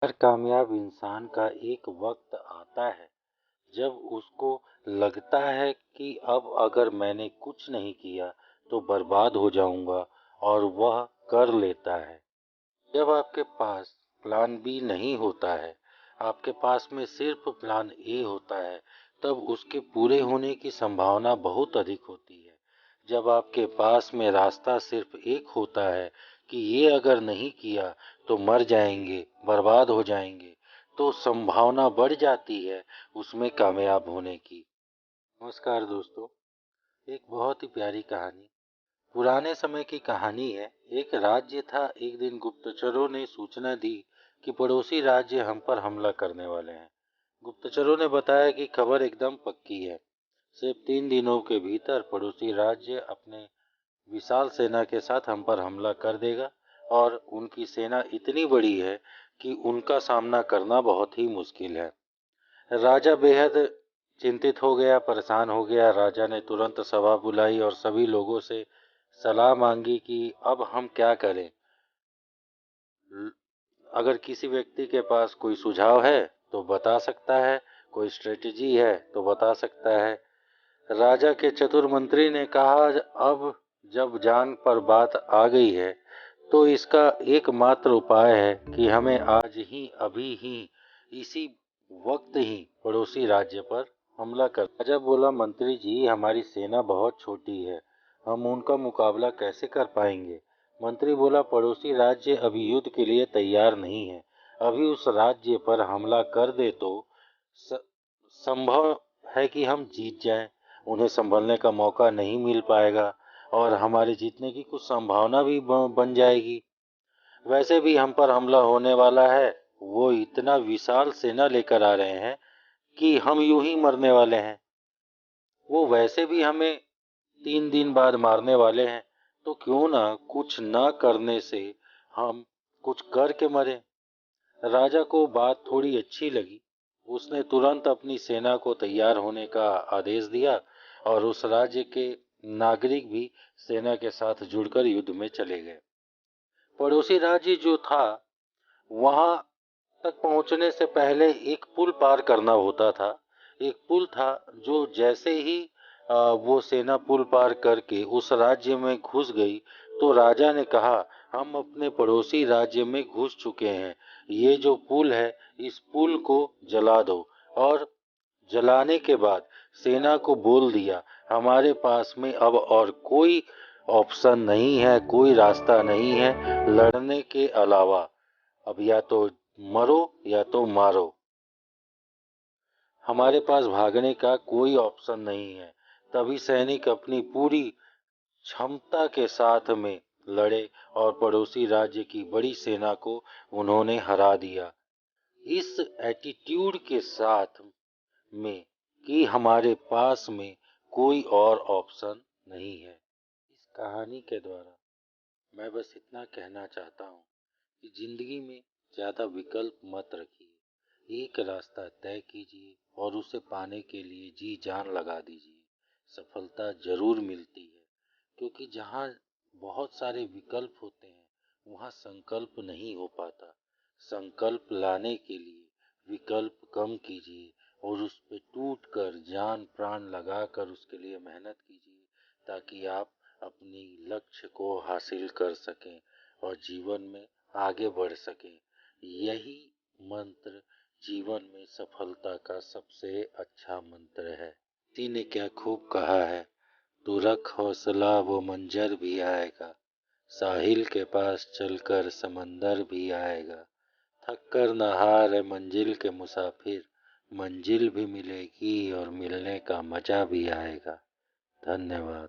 हर कामयाब इंसान का एक वक्त आता है जब उसको लगता है कि अब अगर मैंने कुछ नहीं किया तो बर्बाद हो जाऊंगा, और वह कर लेता है। जब आपके पास प्लान बी नहीं होता है, आपके पास में सिर्फ प्लान ए होता है, तब उसके पूरे होने की संभावना बहुत अधिक होती है। जब आपके पास में रास्ता सिर्फ एक होता है कि ये अगर नहीं किया तो मर जाएंगे, बर्बाद हो जाएंगे, तो संभावना बढ़ जाती है उसमें कामयाब होने की। नमस्कार दोस्तों, एक बहुत ही प्यारी कहानी, पुराने समय की कहानी है। एक राज्य था। एक दिन गुप्तचरों ने सूचना दी कि पड़ोसी राज्य हम पर हमला करने वाले हैं। गुप्तचरों ने बताया कि खबर एकदम पक्की है। सिर्फ 3 दिनों के भीतर पड़ोसी राज्य अपने विशाल सेना के साथ हम पर हमला कर देगा, और उनकी सेना इतनी बड़ी है कि उनका सामना करना बहुत ही मुश्किल है। राजा बेहद चिंतित हो गया, परेशान हो गया। राजा ने तुरंत सभा बुलाई और सभी लोगों से सलाह मांगी कि अब हम क्या करें। अगर किसी व्यक्ति के पास कोई सुझाव है तो बता सकता है, कोई स्ट्रेटजी है तो बता सकता है। राजा के चतुर मंत्री ने कहा, अब जब जान पर बात आ गई है तो इसका एकमात्र उपाय है कि हमें आज ही, अभी ही, इसी वक्त ही पड़ोसी राज्य पर हमला कर। राजा बोला, मंत्री जी, हमारी सेना बहुत छोटी है, हम उनका मुकाबला कैसे कर पाएंगे। मंत्री बोला, पड़ोसी राज्य अभी युद्ध के लिए तैयार नहीं है। अभी उस राज्य पर हमला कर दे तो संभव है कि हम जीत जाएं, उन्हें संभलने का मौका नहीं मिल पाएगा और हमारे जीतने की कुछ संभावना भी बन जाएगी। वैसे भी हम पर हमला होने वाला है, वो इतना विशाल सेना लेकर आ रहे हैं कि हम यूं ही मरने वाले हैं। वो वैसे भी हमें 3 दिन बाद मारने वाले हैं, तो क्यों ना कुछ ना करने से हम कुछ करके मरे। राजा को बात थोड़ी अच्छी लगी। उसने तुरंत अपनी सेना को तैयार होने का आदेश दिया और उस राज्य के नागरिक भी सेना के साथ जुड़कर युद्ध में चले गए। पड़ोसी राज्य जो था, वहां तक पहुंचने से पहले एक पुल पार करना होता था। एक पुल था जो जैसे ही वो सेना पुल पार करके उस राज्य में घुस गई तो राजा ने कहा, हम अपने पड़ोसी राज्य में घुस चुके हैं, ये जो पुल है इस पुल को जला दो। और जलाने के बाद सेना को बोल दिया, हमारे पास में अब और कोई ऑप्शन नहीं है, कोई रास्ता नहीं है लड़ने के अलावा। अब या तो मरो या तो मारो, हमारे पास भागने का कोई ऑप्शन नहीं है। तभी सैनिक अपनी पूरी क्षमता के साथ में लड़े और पड़ोसी राज्य की बड़ी सेना को उन्होंने हरा दिया। इस एटीट्यूड के साथ में कि हमारे पास में कोई और ऑप्शन नहीं है। इस कहानी के द्वारा मैं बस इतना कहना चाहता हूँ कि जिंदगी में ज़्यादा विकल्प मत रखिए। एक रास्ता तय कीजिए और उसे पाने के लिए जी जान लगा दीजिए। सफलता जरूर मिलती है, क्योंकि जहाँ बहुत सारे विकल्प होते हैं वहाँ संकल्प नहीं हो पाता। संकल्प लाने के लिए विकल्प कम कीजिए और उस पे टूट कर जान प्राण लगा कर उसके लिए मेहनत कीजिए, ताकि आप अपनी लक्ष्य को हासिल कर सकें और जीवन में आगे बढ़ सकें। यही मंत्र जीवन में सफलता का सबसे अच्छा मंत्र है। किसी ने क्या खूब कहा है, तू रख हौसला वो मंजर भी आएगा, साहिल के पास चलकर समंदर भी आएगा। थक कर न हार मंजिल के मुसाफिर, मंजिल भी मिलेगी और मिलने का मजा भी आएगा। धन्यवाद।